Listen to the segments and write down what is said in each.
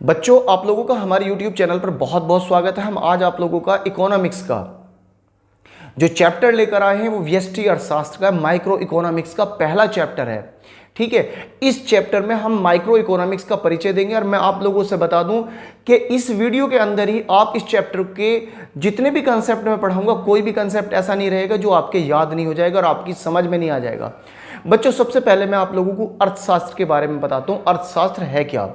बच्चों, आप लोगों का हमारे YouTube चैनल पर बहुत बहुत स्वागत है। हम आज आप लोगों का इकोनॉमिक्स का जो चैप्टर लेकर आए हैं वो व्यष्टि अर्थशास्त्र का माइक्रो इकोनॉमिक्स का पहला चैप्टर है। ठीक है, इस चैप्टर में हम माइक्रो इकोनॉमिक्स का परिचय देंगे और मैं आप लोगों से बता दूं कि इस वीडियो के अंदर ही आप इस चैप्टर के जितने भी कंसेप्ट मैं पढ़ाऊंगा, कोई भी कंसेप्ट ऐसा नहीं रहेगा जो आपके याद नहीं हो जाएगा और आपकी समझ में नहीं आ जाएगा। बच्चों, सबसे पहले मैं आप लोगों को अर्थशास्त्र के बारे में बताता हूं। अर्थशास्त्र है क्या?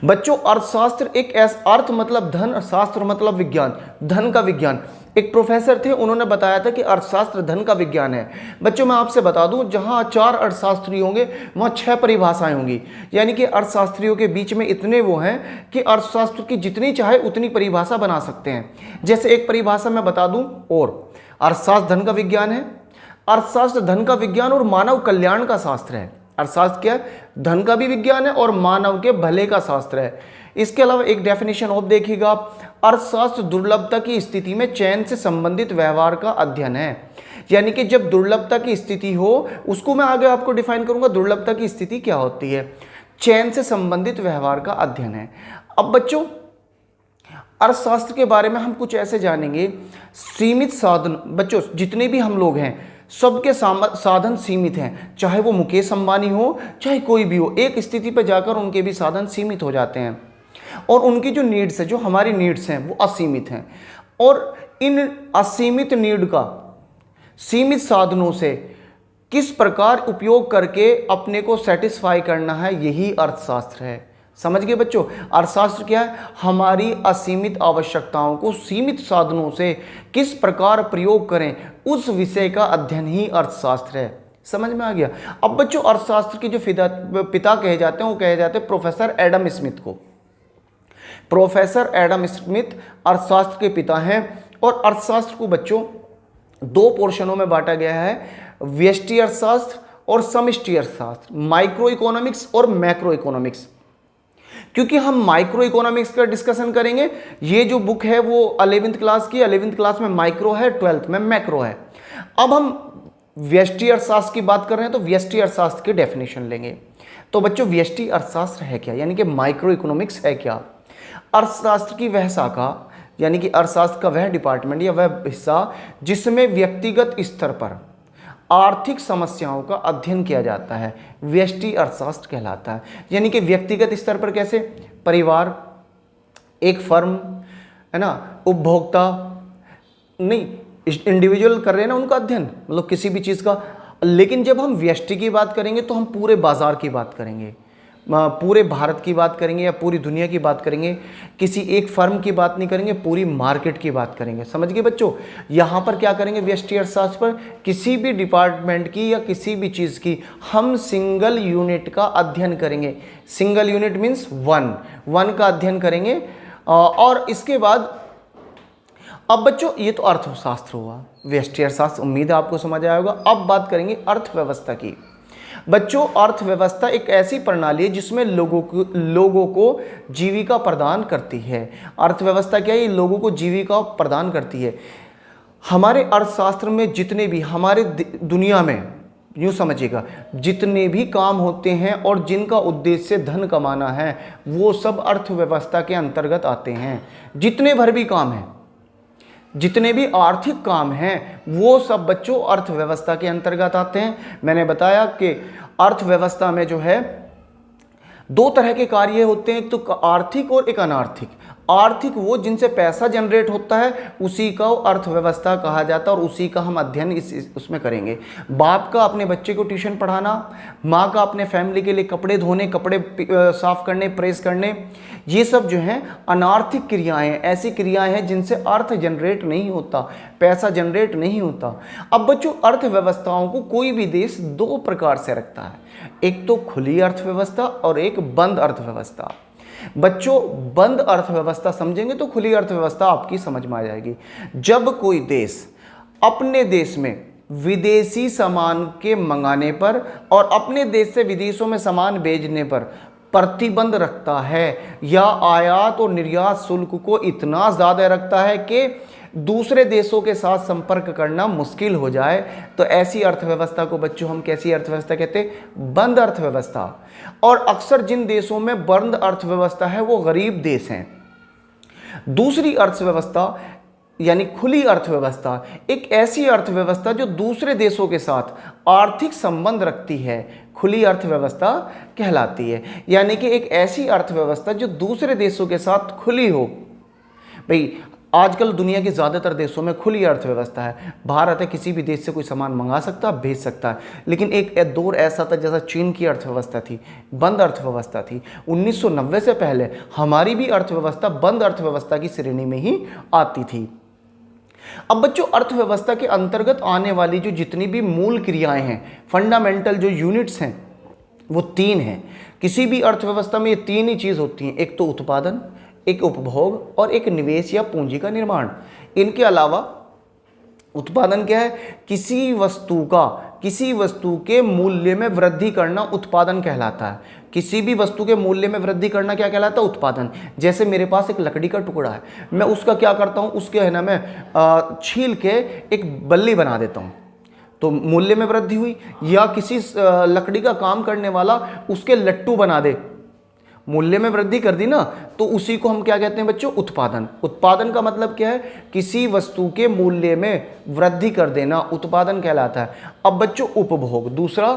बच्चों, अर्थशास्त्र एक ऐसा, अर्थ मतलब धन, शास्त्र मतलब विज्ञान, धन का विज्ञान। एक प्रोफेसर थे, उन्होंने बताया था कि अर्थशास्त्र धन का विज्ञान है। बच्चों, मैं आपसे बता दूं, जहां 4 अर्थशास्त्री होंगे वहां 6 परिभाषाएं होंगी। यानी कि अर्थशास्त्रियों के बीच में इतने वो हैं कि अर्थशास्त्र की जितनी चाहे उतनी परिभाषा बना सकते हैं। जैसे एक परिभाषा मैं बता दूं, और अर्थशास्त्र धन का विज्ञान है। अर्थशास्त्र धन का विज्ञान और मानव कल्याण का शास्त्र है। अर्थशास्त्र क्या है? धन का भी विज्ञान है और मानव के भले का शास्त्र है। इसके अलावा एक डेफिनेशन और देखिएगा, अर्थशास्त्र दुर्लभता की स्थिति में चयन से संबंधित व्यवहार का अध्ययन है। यानी कि जब दुर्लभता की स्थिति हो, उसको मैं आगे आपको डिफाइन करूंगा। दुर्लभता की स्थिति क्या होती है? चयन से संबंधित व्यवहार का अध्ययन है। अब बच्चों, अर्थशास्त्र के बारे में हम कुछ ऐसे जानेंगे। सीमित साधन, बच्चों जितने भी हम लोग हैं सबके साधन सीमित हैं, चाहे वो मुकेश अंबानी हो चाहे कोई भी हो। एक स्थिति पर जाकर उनके भी साधन सीमित हो जाते हैं और उनकी जो नीड्स है, जो हमारी नीड्स हैं, वो असीमित हैं। और इन असीमित नीड का सीमित साधनों से किस प्रकार उपयोग करके अपने को सेटिस्फाई करना है, यही अर्थशास्त्र है। समझ गए बच्चों? अर्थशास्त्र क्या है? हमारी असीमित आवश्यकताओं को सीमित साधनों से किस प्रकार प्रयोग करें, उस विषय का अध्ययन ही अर्थशास्त्र है। समझ में आ गया? अब बच्चों, अर्थशास्त्र के जो पिता कहे जाते हैं वो कहे जाते हैं प्रोफेसर एडम स्मिथ को। प्रोफेसर एडम स्मिथ अर्थशास्त्र के पिता हैं। और अर्थशास्त्र को बच्चों 2 पोर्शनों में बांटा गया है, व्यष्टि अर्थशास्त्र और समष्टि अर्थशास्त्र, माइक्रो इकोनॉमिक्स और मैक्रो इकोनॉमिक्स। क्योंकि हम माइक्रो इकोनॉमिक्स का डिस्कशन करेंगे। ये जो बुक है वो 11वीं क्लास की, 11वीं क्लास में माइक्रो है, 12th में मैक्रो है। अब हम व्यष्टि अर्थशास्त्र की बात कर रहे हैं तो व्यष्टि अर्थशास्त्र की डेफिनेशन लेंगे। तो बच्चों, व्यष्टि अर्थशास्त्र है क्या, यानी कि माइक्रो इकोनॉमिक्स है क्या? अर्थशास्त्र की वह शाखा, यानी कि अर्थशास्त्र का वह डिपार्टमेंट या वह हिस्सा जिसमें व्यक्तिगत स्तर पर आर्थिक समस्याओं का अध्ययन किया जाता है, व्यष्टि अर्थशास्त्र कहलाता है। यानी कि व्यक्तिगत स्तर पर कैसे? परिवार, एक फर्म, है ना, उपभोक्ता, नहीं इंडिविजुअल कर रहे हैं ना उनका अध्ययन, मतलब किसी भी चीज़ का। लेकिन जब हम व्यष्टि की बात करेंगे तो हम पूरे बाजार की बात करेंगे, पूरे भारत की बात करेंगे या पूरी दुनिया की बात करेंगे। किसी एक फर्म की बात नहीं करेंगे, पूरी मार्केट की बात करेंगे। समझ गए बच्चों? यहाँ पर क्या करेंगे? व्यष्टि अर्थशास्त्र पर किसी भी डिपार्टमेंट की या किसी भी चीज़ की हम सिंगल यूनिट का अध्ययन करेंगे। सिंगल यूनिट मीन्स वन का अध्ययन करेंगे। और इसके बाद अब बच्चों, ये तो अर्थशास्त्र हुआ, व्यष्टि अर्थशास्त्र, उम्मीद है आपको समझ आया होगा। अब बात करेंगे अर्थव्यवस्था की। बच्चों, अर्थव्यवस्था एक ऐसी प्रणाली है जिसमें लोगों को जीविका प्रदान करती है। अर्थव्यवस्था क्या है? ये लोगों को जीविका प्रदान करती है। हमारे अर्थशास्त्र में जितने भी हमारे दुनिया में, यूँ समझिएगा, जितने भी काम होते हैं और जिनका उद्देश्य धन कमाना है, वो सब अर्थव्यवस्था के अंतर्गत आते हैं। जितने भर भी काम हैं, जितने भी आर्थिक काम हैं, वो सब बच्चों अर्थव्यवस्था के अंतर्गत आते हैं। मैंने बताया कि अर्थव्यवस्था में जो है 2 तरह के कार्य होते हैं, एक तो आर्थिक और एक अनार्थिक। आर्थिक वो जिनसे पैसा जनरेट होता है, उसी का अर्थव्यवस्था कहा जाता है और उसी का हम अध्ययन उसमें करेंगे। बाप का अपने बच्चे को ट्यूशन पढ़ाना, माँ का अपने फैमिली के लिए कपड़े धोने, कपड़े साफ करने, प्रेस करने, ये सब जो हैं अनार्थिक क्रियाएं, ऐसी क्रियाएं हैं जिनसे अर्थ जनरेट नहीं होता, पैसा जनरेट नहीं होता। अब बच्चों, अर्थव्यवस्थाओं को कोई भी देश 2 प्रकार से रखता है, एक तो खुली अर्थव्यवस्था और एक बंद अर्थव्यवस्था। बच्चों, बंद अर्थव्यवस्था समझेंगे तो खुली अर्थव्यवस्था आपकी समझ में आ जाएगी। जब कोई देश अपने देश में विदेशी सामान के मंगाने पर और अपने देश से विदेशों में सामान भेजने पर प्रतिबंध रखता है या आयात और निर्यात शुल्क को इतना ज़्यादा रखता है कि दूसरे देशों के साथ संपर्क करना मुश्किल हो जाए, तो ऐसी अर्थव्यवस्था को बच्चों हम कैसी अर्थव्यवस्था कहते हैं? बंद अर्थव्यवस्था। और अक्सर जिन देशों में बंद अर्थव्यवस्था है वो गरीब देश हैं। दूसरी अर्थव्यवस्था यानी खुली अर्थव्यवस्था एक ऐसी अर्थव्यवस्था जो दूसरे देशों के साथ आर्थिक संबंध रखती है, खुली अर्थव्यवस्था कहलाती है। यानी कि एक ऐसी अर्थव्यवस्था जो दूसरे देशों के साथ खुली हो। भाई आजकल दुनिया के ज़्यादातर देशों में खुली अर्थव्यवस्था है। भारत है, किसी भी देश से कोई सामान मंगा सकता है, भेज सकता है। लेकिन एक दौर ऐसा था जैसा चीन की अर्थव्यवस्था थी, बंद अर्थव्यवस्था थी। 1990 से पहले हमारी भी अर्थव्यवस्था बंद अर्थव्यवस्था की श्रेणी में ही आती थी। अब बच्चों अर्थव्यवस्था के अंतर्गत आने वाली जो जितनी भी मूल क्रियाएं हैं, फंडामेंटल जो यूनिट्स हैं, वो 3 हैं। किसी भी अर्थव्यवस्था में ये 3 ही चीज़ होती हैं, एक तो उत्पादन, एक उपभोग और एक निवेश या पूंजी का निर्माण। इनके अलावा उत्पादन क्या है? किसी वस्तु के मूल्य में वृद्धि करना उत्पादन कहलाता है। किसी भी वस्तु के मूल्य में वृद्धि करना क्या कहलाता है? उत्पादन। जैसे मेरे पास एक लकड़ी का टुकड़ा है, मैं उसका क्या करता हूँ, उसके है ना मैं छील के एक बल्ली बना देता हूँ, तो मूल्य में वृद्धि हुई। या किसी लकड़ी का काम करने वाला उसके लट्टू बना दे, मूल्य में वृद्धि कर दी ना, तो उसी को हम क्या कहते हैं बच्चों? उत्पादन। उत्पादन का मतलब क्या है? किसी वस्तु के मूल्य में वृद्धि कर देना उत्पादन कहलाता है। अब बच्चों उपभोग, दूसरा,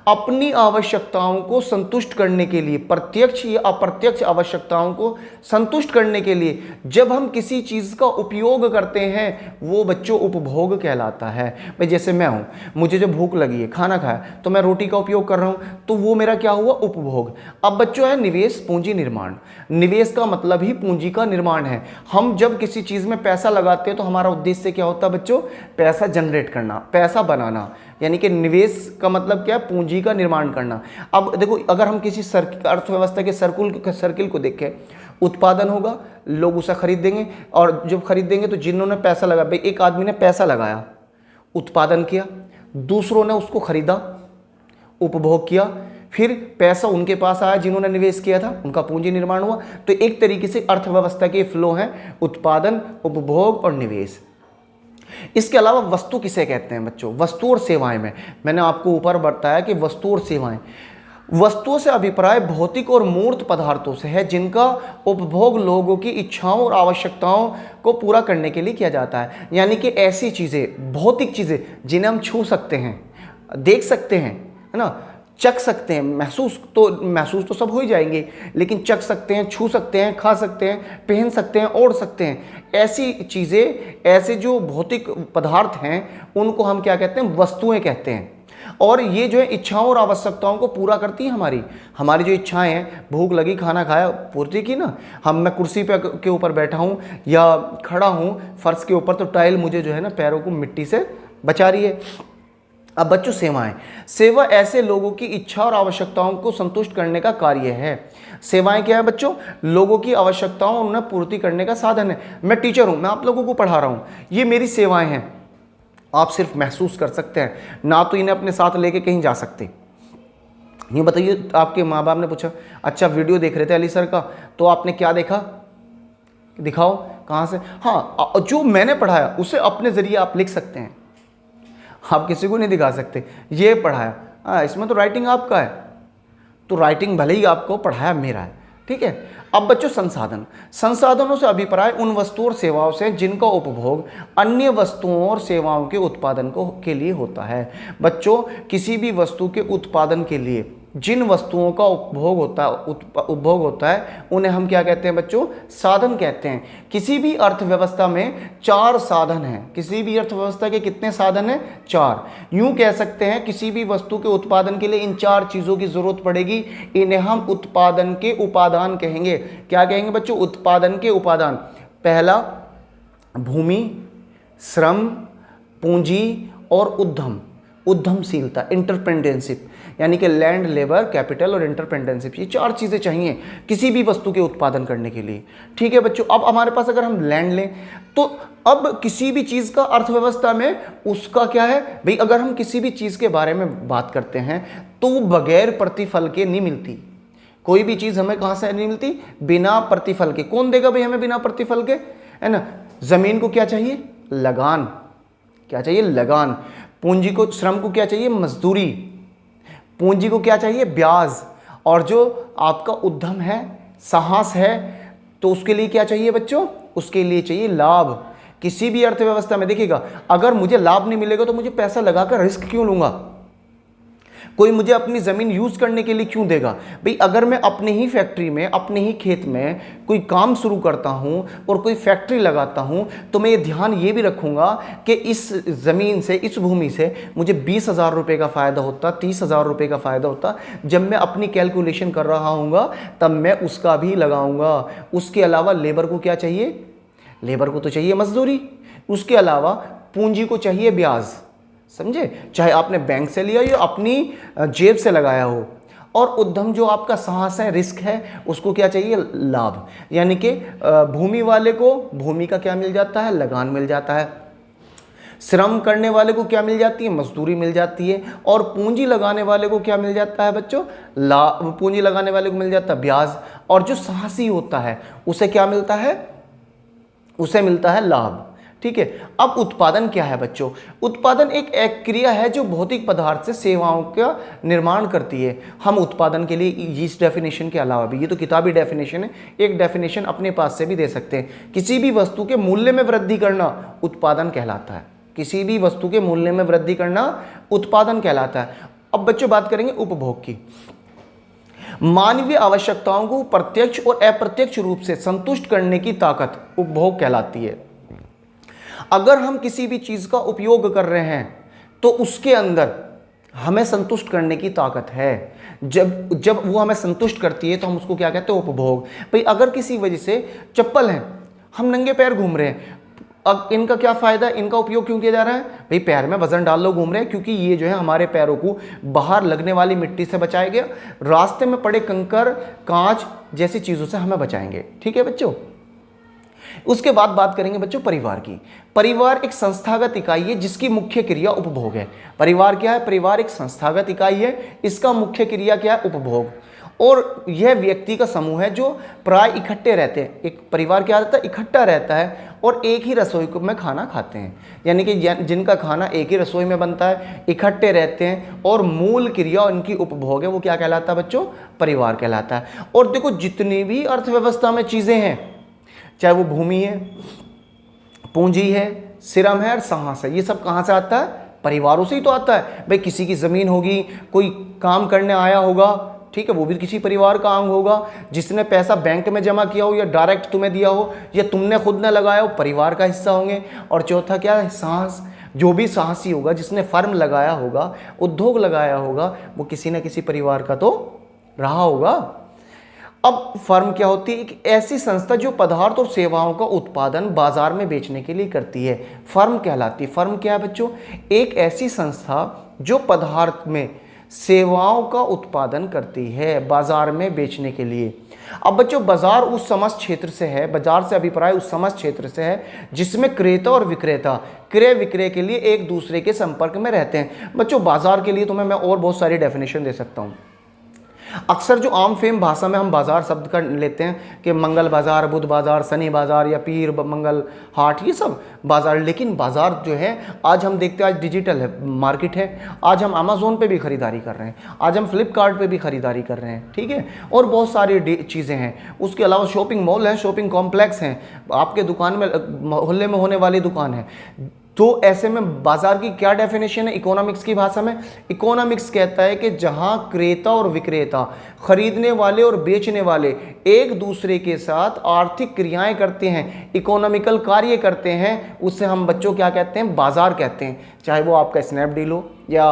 अपनी आवश्यकताओं को संतुष्ट करने के लिए, प्रत्यक्ष या अप्रत्यक्ष आवश्यकताओं को संतुष्ट करने के लिए जब हम किसी चीज़ का उपयोग करते हैं वो बच्चों उपभोग कहलाता है। भाई जैसे मैं हूँ, मुझे जब भूख लगी है, खाना खाया, तो मैं रोटी का उपयोग कर रहा हूँ, तो वो मेरा क्या हुआ? उपभोग। अब बच्चों है निवेश, पूंजी, निर्माण। निवेश का मतलब ही पूंजी का निर्माण है। हम जब किसी चीज़ में पैसा लगाते हैं तो हमारा उद्देश्य क्या होता है बच्चों? पैसा जनरेट करना, पैसा बनाना। यानी कि निवेश का मतलब क्या है? पूंजी का निर्माण करना। अब देखो, अगर हम किसी अर्थव्यवस्था के सर्किल को देखें, उत्पादन होगा, लोग उसे खरीदेंगे, और जब खरीदेंगे तो जिन्होंने पैसा लगाया, भाई एक आदमी ने पैसा लगाया, उत्पादन किया, दूसरों ने उसको खरीदा, उपभोग किया, फिर पैसा उनके पास आया जिन्होंने निवेश किया था, उनका पूंजी निर्माण हुआ। तो एक तरीके से अर्थव्यवस्था के फ्लो हैं उत्पादन, उपभोग और निवेश। इसके अलावा वस्तु किसे कहते हैं बच्चों? वस्तु और सेवाएं में मैंने आपको ऊपर बताया कि वस्तु और सेवाएं, वस्तुओं से अभिप्राय भौतिक और मूर्त पदार्थों से है जिनका उपभोग लोगों की इच्छाओं और आवश्यकताओं को पूरा करने के लिए किया जाता है। यानी कि ऐसी चीज़ें, भौतिक चीज़ें जिन्हें हम छू सकते हैं, देख सकते हैं, है ना, चख सकते हैं, महसूस तो सब हो ही जाएंगे, लेकिन चख सकते हैं, छू सकते हैं, खा सकते हैं, पहन सकते हैं, ओढ़ सकते हैं। ऐसी चीज़ें, ऐसे जो भौतिक पदार्थ हैं उनको हम क्या कहते हैं? वस्तुएं कहते हैं। और ये जो है इच्छाओं और आवश्यकताओं को पूरा करती हैं। हमारी जो इच्छाएं हैं, भूख लगी, खाना खाया, पूर्ति की ना। मैं कुर्सी के ऊपर बैठा हूँ या खड़ा हूँ फर्श के ऊपर, तो टाइल मुझे जो है ना पैरों को मिट्टी से बचा रही है। अब बच्चों सेवाएं, सेवा ऐसे लोगों की इच्छा और आवश्यकताओं को संतुष्ट करने का कार्य है। सेवाएं क्या है बच्चों? लोगों की आवश्यकताओं और उन्हें पूर्ति करने का साधन है। मैं टीचर हूं, मैं आप लोगों को पढ़ा रहा हूं, ये मेरी सेवाएं हैं। आप सिर्फ महसूस कर सकते हैं, ना तो इन्हें अपने साथ लेके कहीं जा सकते। ये बताइए, आपके माँ बाप ने पूछा, अच्छा वीडियो देख रहे थे अली सर का, तो आपने क्या देखा, दिखाओ कहाँ से? हाँ, जो मैंने पढ़ाया उसे अपने जरिए आप लिख सकते हैं, आप किसी को नहीं दिखा सकते। ये पढ़ाया, हाँ इसमें तो राइटिंग आपका है, तो राइटिंग भले ही आपको पढ़ाया मेरा है, ठीक है। अब बच्चों संसाधनों से अभिप्राय उन वस्तुओं और सेवाओं से जिनका उपभोग अन्य वस्तुओं और सेवाओं के उत्पादन के लिए होता है। बच्चों किसी भी वस्तु के उत्पादन के लिए जिन वस्तुओं का उपभोग होता है उन्हें हम क्या कहते हैं बच्चों? साधन कहते हैं। किसी भी अर्थव्यवस्था में 4 साधन हैं। किसी भी अर्थव्यवस्था के कितने साधन हैं? 4। यूं कह सकते हैं किसी भी वस्तु के उत्पादन के लिए इन 4 चीज़ों की जरूरत पड़ेगी। इन्हें हम उत्पादन के उपादान कहेंगे। क्या कहेंगे बच्चों? उत्पादन के उपादान। पहला भूमि, श्रम, पूंजी और उद्यमशीलता, इंटरप्रेन्योरशिप, यानी कि लैंड, लेबर, कैपिटल और इंटरप्रेन्योरशिप। ये 4 चीज़ें चाहिए किसी भी वस्तु के उत्पादन करने के लिए, ठीक है बच्चों। अब हमारे पास अगर हम लैंड लें तो अब किसी भी चीज़ का अर्थव्यवस्था में उसका क्या है भाई? अगर हम किसी भी चीज़ के बारे में बात करते हैं तो वो बगैर प्रतिफल के नहीं मिलती। कोई भी चीज़ हमें कहाँ से नहीं मिलती? बिना प्रतिफल के। कौन देगा भाई हमें बिना प्रतिफल के, है ना? जमीन को क्या चाहिए? लगान। क्या चाहिए? लगान। पूंजी को, श्रम को क्या चाहिए? मजदूरी। पूंजी को क्या चाहिए? ब्याज। और जो आपका उद्यम है, साहस है, तो उसके लिए क्या चाहिए बच्चों? उसके लिए चाहिए लाभ। किसी भी अर्थव्यवस्था में देखिएगा, अगर मुझे लाभ नहीं मिलेगा तो मुझे पैसा लगाकर रिस्क क्यों लूंगा? कोई मुझे अपनी जमीन यूज करने के लिए क्यों देगा? भाई अगर मैं अपने ही फैक्ट्री में, अपने ही खेत में कोई काम शुरू करता हूं और कोई फैक्ट्री लगाता हूं, तो मैं ये ध्यान ये भी रखूंगा कि इस जमीन से, इस भूमि से मुझे 20,000 रुपये का फायदा होता, 30,000 रुपये का फायदा होता। जब मैं अपनी कैलकुलेशन कर रहा हूँगा तब मैं उसका भी लगाऊंगा। उसके अलावा लेबर को क्या चाहिए? लेबर को तो चाहिए मजदूरी। उसके अलावा पूंजी को चाहिए ब्याज। समझे? चाहे आपने बैंक से लिया या अपनी जेब से लगाया हो। और उद्यम जो आपका साहस है, रिस्क है, उसको क्या चाहिए? लाभ। यानी कि भूमि वाले को भूमि का क्या मिल जाता है? लगान मिल जाता है। श्रम करने वाले को क्या मिल जाती है? मजदूरी मिल जाती है। और पूंजी लगाने वाले को क्या मिल जाता है बच्चों? लाभ। पूंजी लगाने वाले को मिल जाता है ब्याज। और जो साहसी होता है उसे क्या मिलता है? उसे मिलता है लाभ। ठीक है। अब उत्पादन क्या है बच्चों? उत्पादन एक क्रिया है जो भौतिक पदार्थ से सेवाओं का निर्माण करती है। हम उत्पादन के लिए इस डेफिनेशन के अलावा भी, ये तो किताबी डेफिनेशन है, एक डेफिनेशन अपने पास से भी दे सकते हैं। किसी भी वस्तु के मूल्य में वृद्धि करना उत्पादन कहलाता है। किसी भी वस्तु के मूल्य में वृद्धि करना उत्पादन कहलाता है। अब बच्चों बात करेंगे उपभोग की। मानवीय आवश्यकताओं को प्रत्यक्ष और अप्रत्यक्ष रूप से संतुष्ट करने की ताकत उपभोग कहलाती है। अगर हम किसी भी चीज का उपयोग कर रहे हैं तो उसके अंदर हमें संतुष्ट करने की ताकत है। जब वो हमें संतुष्ट करती है तो हम उसको क्या कहते हैं? उपभोग। भाई अगर किसी वजह से चप्पल है, हम नंगे पैर घूम रहे हैं, अब इनका क्या फायदा? इनका उपयोग क्यों किया जा रहा है? भाई पैर में वजन डाल लो, घूम रहे हैं, क्योंकि ये जो है हमारे पैरों को बाहर लगने वाली मिट्टी से बचाएंगे, रास्ते में पड़े कंकर, कांच जैसी चीजों से हमें बचाएंगे। ठीक है बच्चों। उसके बाद बात करेंगे बच्चों परिवार की। परिवार एक संस्थागत इकाई है जिसकी मुख्य क्रिया उपभोग है। परिवार क्या है? परिवार एक संस्थागत इकाई है, इसका मुख्य क्रिया क्या है? उपभोग। और यह व्यक्ति का समूह है जो प्राय इकट्ठे रहते हैं। एक परिवार क्या रहता है? इकट्ठा रहता है और एक ही रसोई में खाना खाते हैं। यानी कि जिनका खाना एक ही रसोई में बनता है, इकट्ठे रहते हैं और मूल क्रिया उनकी उपभोग है, वो क्या कहलाता है बच्चों? परिवार कहलाता है। और देखो जितनी भी अर्थव्यवस्था में चीजें हैं, चाहे वो भूमि है, पूंजी है, श्रम है और साहस है, ये सब कहाँ से आता है? परिवारों से ही तो आता है। भाई किसी की जमीन होगी, कोई काम करने आया होगा, ठीक है, वो भी किसी परिवार का अंग होगा। जिसने पैसा बैंक में जमा किया हो या डायरेक्ट तुम्हें दिया हो या तुमने खुद ने लगाया हो, परिवार का हिस्सा होंगे। और चौथा क्या है? साहस। जो भी साहसी होगा, जिसने फर्म लगाया होगा, उद्योग लगाया होगा, वो किसी न किसी परिवार का तो रहा होगा। अब फर्म क्या होती है? एक ऐसी संस्था जो पदार्थ और सेवाओं का उत्पादन बाजार में बेचने के लिए करती है, फर्म कहलाती है। फर्म क्या है बच्चों? एक ऐसी संस्था जो पदार्थ में सेवाओं का उत्पादन करती है बाजार में बेचने के लिए। अब बच्चों बाजार उस समस्त क्षेत्र से है, बाजार से अभिप्राय उस समस्त क्षेत्र से है जिसमें क्रेता और विक्रेता क्रय विक्रय के लिए एक दूसरे के संपर्क में रहते हैं। बच्चों बाजार के लिए तुम्हें मैं और बहुत सारी डेफिनेशन दे सकता हूँ। अक्सर जो आम फेम भाषा में हम बाजार शब्द का लेते हैं कि मंगल बाजार, बुध बाजार, शनि बाजार या पीर मंगल हाट, ये सब बाजार। लेकिन बाजार जो है आज हम देखते हैं, आज डिजिटल है, मार्केट है। आज हम अमेज़ोन पे भी खरीदारी कर रहे हैं, आज हम फ्लिपकार्ट पे भी खरीदारी कर रहे हैं, ठीक है। और बहुत सारी चीज़ें हैं। उसके अलावा शॉपिंग मॉल है, शॉपिंग कॉम्प्लेक्स हैं, आपके दुकान में मोहल्ले में होने वाली दुकान है। तो ऐसे में बाजार की क्या डेफिनेशन है इकोनॉमिक्स की भाषा में? इकोनॉमिक्स कहता है कि जहां क्रेता और विक्रेता, खरीदने वाले और बेचने वाले एक दूसरे के साथ आर्थिक क्रियाएं करते हैं, इकोनॉमिकल कार्य करते हैं, उससे हम बच्चों क्या कहते हैं? बाजार कहते हैं। चाहे वो आपका स्नैपडील हो या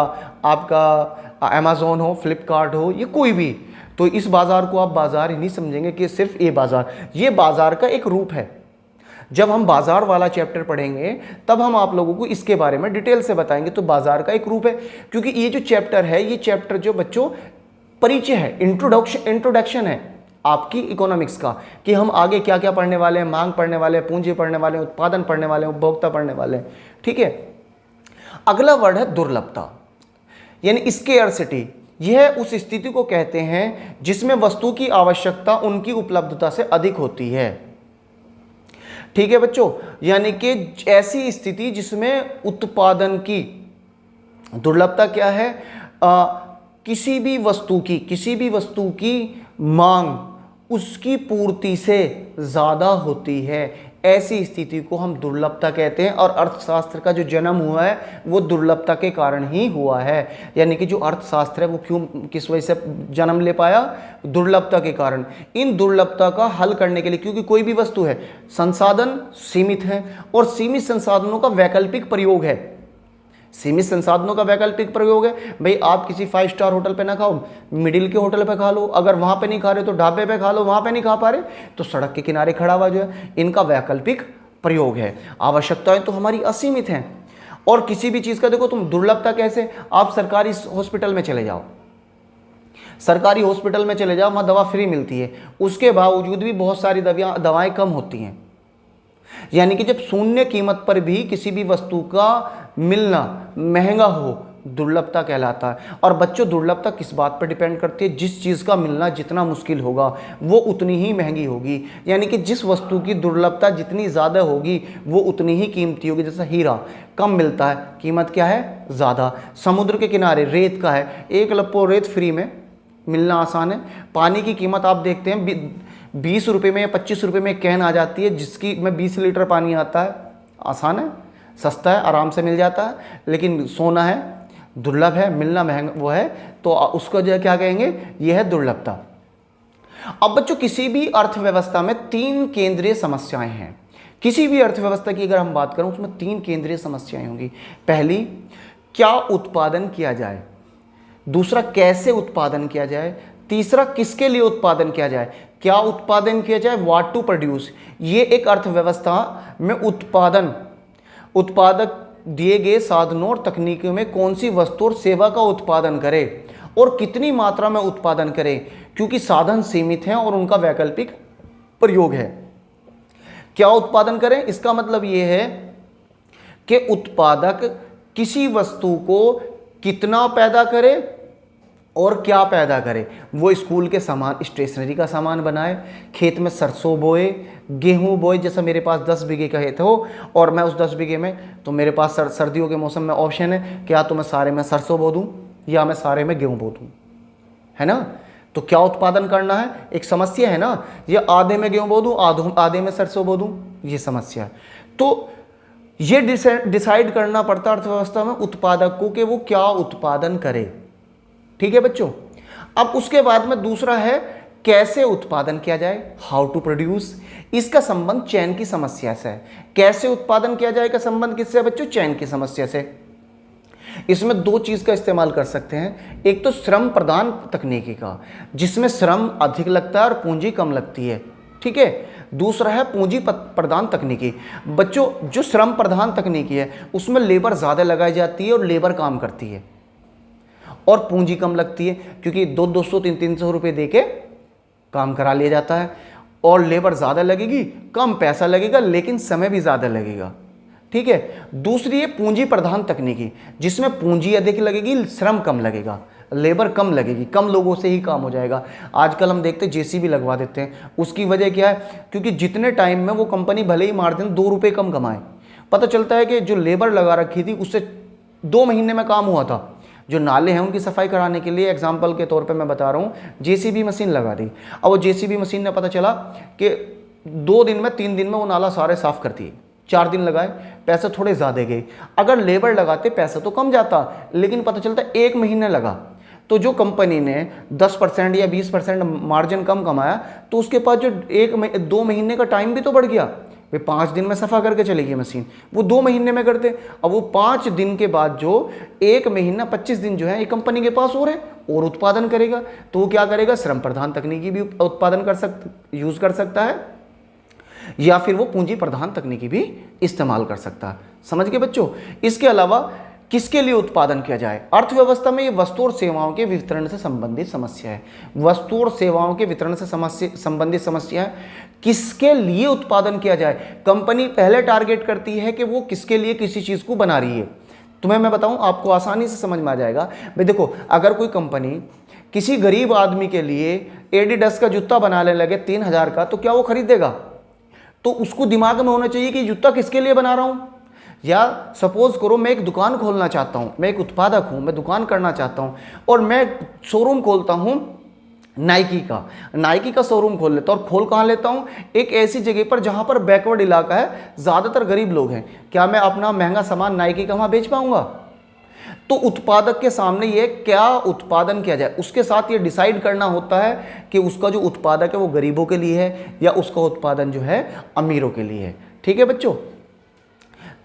आपका अमेज़ॉन हो, फ्लिपकार्ट हो, ये कोई भी। तो इस बाजार को आप बाजार ही नहीं समझेंगे कि सिर्फ ये बाजार का एक रूप है। जब हम बाजार वाला चैप्टर पढ़ेंगे तब हम आप लोगों को इसके बारे में डिटेल से बताएंगे। तो बाजार का एक रूप है, क्योंकि ये जो चैप्टर है, ये चैप्टर जो बच्चों परिचय है, इंट्रोडक्शन है आपकी इकोनॉमिक्स का, कि हम आगे क्या क्या पढ़ने वाले हैं। मांग पढ़ने वाले हैं, पूंजी पढ़ने वाले हैं, उत्पादन पढ़ने वाले हैं, उपभोक्ता पढ़ने वाले हैं, ठीक है। अगला वर्ड है दुर्लभता, यानी स्केर्सिटी। यह उस स्थिति को कहते हैं जिसमें वस्तु की आवश्यकता उनकी उपलब्धता से अधिक होती है। ठीक है बच्चों, यानी कि ऐसी स्थिति जिसमें उत्पादन की दुर्लभता क्या है, किसी भी वस्तु की मांग उसकी पूर्ति से ज़्यादा होती है, ऐसी स्थिति को हम दुर्लभता कहते हैं। और अर्थशास्त्र का जो जन्म हुआ है वो दुर्लभता के कारण ही हुआ है। यानी कि जो अर्थशास्त्र है वो क्यों, किस वजह से जन्म ले पाया, दुर्लभता के कारण। इन दुर्लभता का हल करने के लिए, क्योंकि कोई भी वस्तु है, संसाधन सीमित है और सीमित संसाधनों का वैकल्पिक प्रयोग है, सीमित संसाधनों का वैकल्पिक प्रयोग है। भाई आप किसी 5 स्टार होटल पे ना खाओ, मिडिल के होटल पे खा लो, अगर वहां पे नहीं खा रहे तो ढाबे पे खा लो, वहां पे नहीं खा पा रहे तो सड़क के किनारे खड़ा हुआ जो है, इनका वैकल्पिक प्रयोग है। आवश्यकताएं तो हमारी असीमित हैं। और किसी भी चीज का देखो तुम दुर्लभता कैसे, आप सरकारी हॉस्पिटल में चले जाओ, सरकारी हॉस्पिटल में चले जाओ, वहां दवा फ्री मिलती है, उसके बावजूद भी बहुत सारी दवाएं कम होती हैं। यानी कि जब शून्य कीमत पर भी किसी भी वस्तु का मिलना महंगा हो, दुर्लभता कहलाता है। और बच्चों दुर्लभता किस बात पर डिपेंड करती है, जिस चीज़ का मिलना जितना मुश्किल होगा वो उतनी ही महंगी होगी। यानी कि जिस वस्तु की दुर्लभता जितनी ज़्यादा होगी वो उतनी ही कीमती होगी। जैसे हीरा कम मिलता है, कीमत क्या है, ज़्यादा। समुद्र के किनारे रेत का है, 1 लप्पो रेत फ्री में मिलना आसान है। पानी की कीमत आप देखते हैं 20 रुपये में या 25 रुपये में कैन आ जाती है, जिसकी में 20 लीटर पानी आता है। आसान है, सस्ता है, आराम से मिल जाता है। लेकिन सोना है, दुर्लभ है, मिलना महंगा वो है, तो उसको जो क्या कहेंगे, यह है दुर्लभता। अब बच्चों किसी भी अर्थव्यवस्था में 3 केंद्रीय समस्याएं हैं। किसी भी अर्थव्यवस्था की अगर हम बात करें उसमें 3 केंद्रीय समस्याएं होंगी। पहली, क्या उत्पादन किया जाए। दूसरा, कैसे उत्पादन किया जाए। तीसरा, किसके लिए उत्पादन किया जाए। क्या उत्पादन किया जाए, व्हाट टू प्रोड्यूस। ये एक अर्थव्यवस्था में उत्पादक दिए गए साधनों और तकनीकों में कौन सी वस्तु और सेवा का उत्पादन करे और कितनी मात्रा में उत्पादन करे, क्योंकि साधन सीमित हैं और उनका वैकल्पिक प्रयोग है। क्या उत्पादन करें, इसका मतलब यह है कि उत्पादक किसी वस्तु को कितना पैदा करे और क्या पैदा करे। वो स्कूल के सामान, स्टेशनरी का सामान बनाए, खेत में सरसों बोए, गेहूं बोए। जैसा मेरे पास 10 बीघे का खेत हो और मैं उस 10 बीघे में, तो मेरे पास सर्दियों के मौसम में ऑप्शन है, क्या तो मैं सारे में सरसों बो दूँ या मैं सारे में गेहूं बो दूँ, है ना। तो क्या उत्पादन करना है, एक समस्या है ना। ये आधे में गेहूं बो दूँ, आधे में सरसों बो दूँ, ये समस्या है। तो ये डिसाइड करना पड़ता है अर्थव्यवस्था में उत्पादक को कि वो क्या उत्पादन करे। ठीक है बच्चों। अब उसके बाद में दूसरा है कैसे उत्पादन किया जाए, हाउ टू प्रोड्यूस। इसका संबंध चैन की समस्या से है। कैसे उत्पादन किया जाए का संबंध किससे है बच्चों, चैन की समस्या से। इसमें 2 चीज का इस्तेमाल कर सकते हैं। एक तो श्रम प्रधान तकनीकी का, जिसमें श्रम अधिक लगता है और पूंजी कम लगती है, ठीक है। दूसरा है पूंजी प्रधान तकनीकी। बच्चों जो श्रम प्रधान तकनीकी है उसमें लेबर ज्यादा लगाई जाती है और लेबर काम करती है और पूंजी कम लगती है, क्योंकि 200 300 रुपये दे के काम करा लिया जाता है और लेबर ज़्यादा लगेगी, कम पैसा लगेगा, लेकिन समय भी ज़्यादा लगेगा, ठीक है। दूसरी है पूंजी प्रधान तकनीकी, जिसमें पूंजी अधिक लगेगी, श्रम कम लगेगा, लेबर कम लगेगी, कम लोगों से ही काम हो जाएगा। आजकल हम देखते हैं जेसीबी लगवा देते हैं। उसकी वजह क्या है, क्योंकि जितने टाइम में वो कंपनी भले ही मार्जिन 2 रुपये कम कमाए, पता चलता है कि जो लेबर लगा रखी थी उससे 2 महीने में काम हुआ था। जो नाले हैं उनकी सफाई कराने के लिए एग्जाम्पल के तौर पे मैं बता रहा हूँ, जेसीबी मशीन लगा दी। अब वो जेसीबी मशीन ने पता चला कि 2 दिन में 3 दिन में वो नाला सारे साफ करती है। 4 दिन लगाए, पैसे थोड़े ज़्यादा गए। अगर लेबर लगाते पैसा तो कम जाता, लेकिन पता चलता 1 महीने लगा। तो जो कंपनी ने 10% या 20% मार्जिन कम कमाया, तो उसके पास जो 2 महीने का टाइम भी तो बढ़ गया। वे 5 दिन में सफ़ा करके चलेगी मशीन, वो 2 महीने में करते। अब वो 5 दिन के बाद जो 1 महीना 25 दिन जो है ये कंपनी के पास और है और उत्पादन करेगा। तो वो क्या करेगा, श्रम प्रधान तकनीकी भी उत्पादन यूज़ कर सकता है, या फिर वो पूंजी प्रधान तकनीकी भी इस्तेमाल कर सकता है। समझ गए बच्चों। इसके अलावा किसके लिए उत्पादन किया जाए, अर्थव्यवस्था में ये वस्तु और सेवाओं के वितरण से संबंधित समस्या है। वस्तु और सेवाओं के वितरण से संबंधित समस्या है, किसके लिए उत्पादन किया जाए। कंपनी पहले टारगेट करती है कि वो किसके लिए किसी चीज़ को बना रही है। तुम्हें मैं बताऊं, आपको आसानी से समझ में आ जाएगा। भाई देखो, अगर कोई कंपनी किसी गरीब आदमी के लिए एडिडास का जूता बनाने लगे 3000 का, तो क्या वो खरीदेगा? तो उसको दिमाग में होना चाहिए कि जूता किसके लिए बना रहा हूँ। या सपोज करो मैं एक दुकान खोलना चाहता हूँ, मैं एक उत्पादक हूँ, मैं दुकान करना चाहता हूँ और मैं शोरूम खोलता हूँ नाइकी का शोरूम खोल लेता हूँ। और खोल कहाँ लेता हूँ? एक ऐसी जगह पर जहाँ पर बैकवर्ड इलाका है, ज़्यादातर गरीब लोग हैं। क्या मैं अपना महंगा सामान नाइकी का वहाँ बेच पाऊँगा? तो उत्पादक के सामने ये क्या उत्पादन किया जाए, उसके साथ ये डिसाइड करना होता है कि उसका जो उत्पादक है वो गरीबों के लिए है या उसका उत्पादन जो है अमीरों के लिए है। ठीक है बच्चों,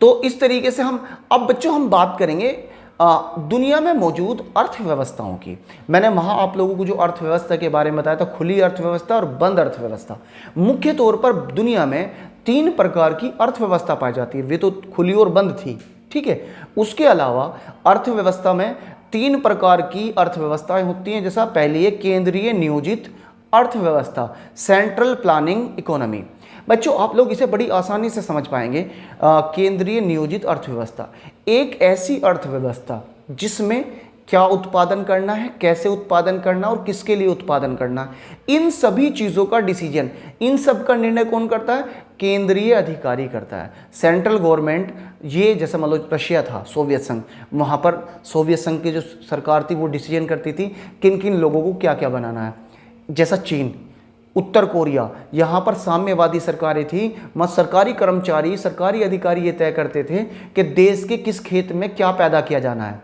तो इस तरीके से अब बच्चों हम बात करेंगे दुनिया में मौजूद अर्थव्यवस्थाओं की। मैंने वहाँ आप लोगों को जो अर्थव्यवस्था के बारे में बताया था, खुली अर्थव्यवस्था और बंद अर्थव्यवस्था। मुख्य तौर पर दुनिया में 3 प्रकार की अर्थव्यवस्था पाई जाती है, वे तो खुली और बंद थी, ठीक है। उसके अलावा अर्थव्यवस्था में 3 प्रकार की अर्थव्यवस्थाएं होती हैं। जैसा पहली है केंद्रीय नियोजित अर्थव्यवस्था, सेंट्रल प्लानिंग इकोनॉमी। बच्चों आप लोग इसे बड़ी आसानी से समझ पाएंगे। केंद्रीय नियोजित अर्थव्यवस्था एक ऐसी अर्थव्यवस्था जिसमें क्या उत्पादन करना है, कैसे उत्पादन करना और किसके लिए उत्पादन करना, इन सभी चीज़ों का डिसीजन, इन सब का निर्णय कौन करता है? केंद्रीय अधिकारी करता है, सेंट्रल गवर्नमेंट। ये जैसे मान लो रशिया था, सोवियत संघ, वहाँ पर सोवियत संघ की जो सरकार थी वो डिसीजन करती थी किन किन लोगों को क्या क्या बनाना है। जैसा चीन, उत्तर कोरिया, यहाँ पर साम्यवादी सरकारें थी, सरकारी कर्मचारी, सरकारी अधिकारी ये तय करते थे कि देश के किस खेत में क्या पैदा किया जाना है,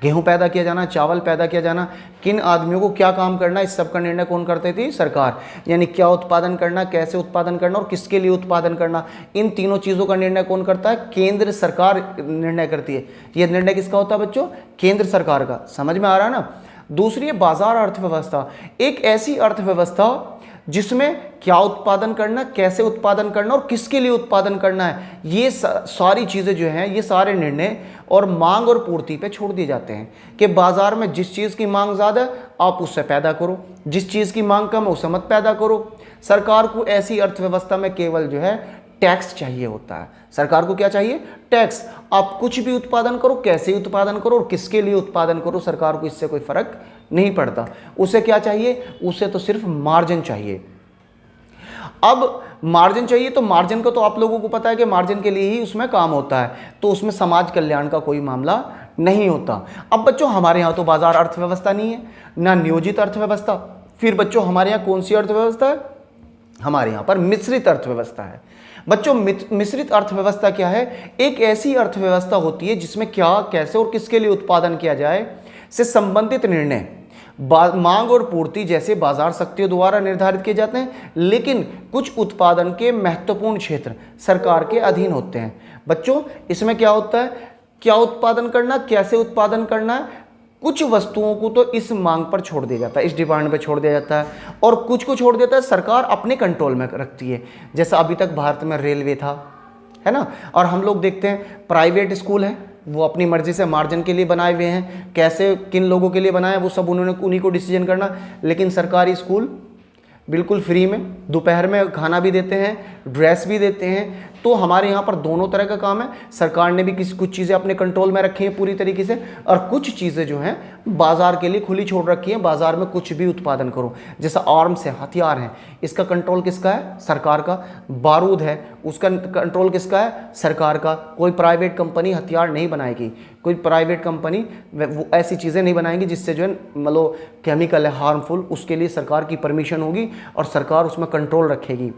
गेहूं पैदा किया जाना, चावल पैदा किया जाना, किन आदमियों को क्या काम करना, इस सब का निर्णय कौन करते थी? सरकार। यानी क्या उत्पादन करना, कैसे उत्पादन करना और किसके लिए उत्पादन करना, इन तीनों चीज़ों का निर्णय कौन करता है? केंद्र सरकार निर्णय करती है। यह निर्णय किसका होता है बच्चों? केंद्र सरकार का। समझ में आ रहा है ना? दूसरी है बाजार अर्थव्यवस्था, एक ऐसी अर्थव्यवस्था जिसमें क्या उत्पादन करना, कैसे उत्पादन करना और किसके लिए उत्पादन करना है, ये सारी चीज़ें जो हैं, ये सारे निर्णय और मांग और पूर्ति पे छोड़ दिए जाते हैं कि बाजार में जिस चीज़ की मांग ज़्यादा है आप उससे पैदा करो, जिस चीज़ की मांग कम है उसे मत पैदा करो। सरकार को ऐसी अर्थव्यवस्था में केवल जो है टैक्स चाहिए होता है। सरकार को क्या चाहिए? टैक्स। आप कुछ भी उत्पादन करो, कैसे उत्पादन करो और किसके लिए उत्पादन करो, सरकार को इससे कोई फर्क नहीं पड़ता। उसे क्या चाहिए? उसे तो सिर्फ मार्जिन चाहिए। अब मार्जिन चाहिए तो मार्जिन का तो आप लोगों को पता है कि मार्जिन के लिए ही उसमें काम होता है, तो उसमें समाज कल्याण का कोई मामला नहीं होता। अब बच्चों हमारे यहाँ तो बाजार अर्थव्यवस्था नहीं है, ना नियोजित अर्थव्यवस्था। फिर बच्चों हमारे यहाँ कौन सी अर्थव्यवस्था है? हमारे यहाँ पर मिश्रित अर्थव्यवस्था है। बच्चों मिश्रित अर्थव्यवस्था क्या है? एक ऐसी अर्थव्यवस्था होती है जिसमें क्या, कैसे और किसके लिए उत्पादन किया जाए से संबंधित निर्णय मांग और पूर्ति जैसे बाजार शक्तियों द्वारा निर्धारित किए जाते हैं, लेकिन कुछ उत्पादन के महत्वपूर्ण क्षेत्र सरकार के अधीन होते हैं। बच्चों इसमें क्या होता है? क्या उत्पादन करना, कैसे उत्पादन करना है, कुछ वस्तुओं को तो इस मांग पर छोड़ दिया जाता है, इस डिमांड पर छोड़ दिया जाता है, और कुछ को छोड़ देता है सरकार अपने कंट्रोल में रखती है। जैसा अभी तक भारत में रेलवे था, है ना, और हम लोग देखते हैं प्राइवेट स्कूल हैं, वो अपनी मर्जी से मार्जिन के लिए बनाए हुए हैं, कैसे किन लोगों के लिए बनाए वो सब उन्हीं को डिसीजन करना। लेकिन सरकारी स्कूल बिल्कुल फ्री में, दोपहर में खाना भी देते हैं, ड्रेस भी देते हैं। तो हमारे यहाँ पर दोनों तरह का काम है। सरकार ने भी कुछ चीज़ें अपने कंट्रोल में रखी हैं पूरी तरीके से, और कुछ चीज़ें जो हैं बाज़ार के लिए खुली छोड़ रखी हैं। बाज़ार में कुछ भी उत्पादन करो, जैसा आर्म्स है, हथियार हैं, इसका कंट्रोल किसका है? सरकार का। बारूद है, उसका कंट्रोल किसका है? सरकार का। कोई प्राइवेट कंपनी हथियार नहीं बनाएगी, कोई प्राइवेट कंपनी वो ऐसी चीज़ें नहीं बनाएगी जिससे जो है मतलब केमिकल है हार्मफुल, उसके लिए सरकार की परमिशन होगी और सरकार उसमें कंट्रोल रखेगी।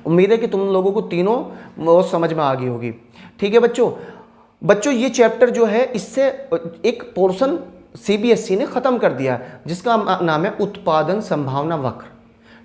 उम्मीद है कि तुम लोगों को तीनों समझ में आ गई होगी। ठीक है बच्चों ये चैप्टर जो है, इससे एक पोर्शन सीबीएसई ने ख़त्म कर दिया जिसका नाम है उत्पादन संभावना वक्र।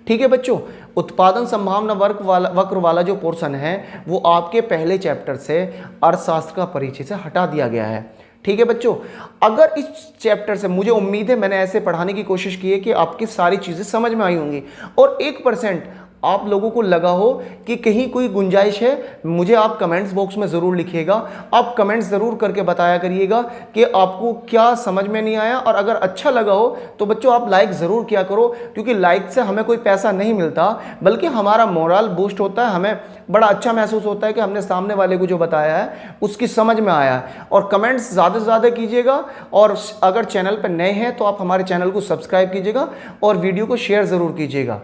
ठीक है बच्चों, उत्पादन संभावना वक्र वाला जो पोर्शन है वो आपके पहले चैप्टर से अर्थशास्त्र का परिचय से हटा दिया गया है। ठीक है बच्चों, अगर इस चैप्टर से, मुझे उम्मीद है मैंने ऐसे पढ़ाने की कोशिश की है कि आपकी सारी चीज़ें समझ में आई होंगी, और 1% आप लोगों को लगा हो कि कहीं कोई गुंजाइश है, मुझे आप कमेंट्स बॉक्स में ज़रूर लिखिएगा। आप कमेंट्स ज़रूर करके बताया करिएगा कि आपको क्या समझ में नहीं आया, और अगर अच्छा लगा हो तो बच्चों आप लाइक ज़रूर किया करो, क्योंकि लाइक से हमें कोई पैसा नहीं मिलता, बल्कि हमारा मोरल बूस्ट होता है, हमें बड़ा अच्छा महसूस होता है कि हमने सामने वाले को जो बताया है उसकी समझ में आया है। और कमेंट्स ज़्यादा से ज़्यादा कीजिएगा, और अगर चैनल पर नए हैं तो आप हमारे चैनल को सब्सक्राइब कीजिएगा और वीडियो को शेयर ज़रूर कीजिएगा।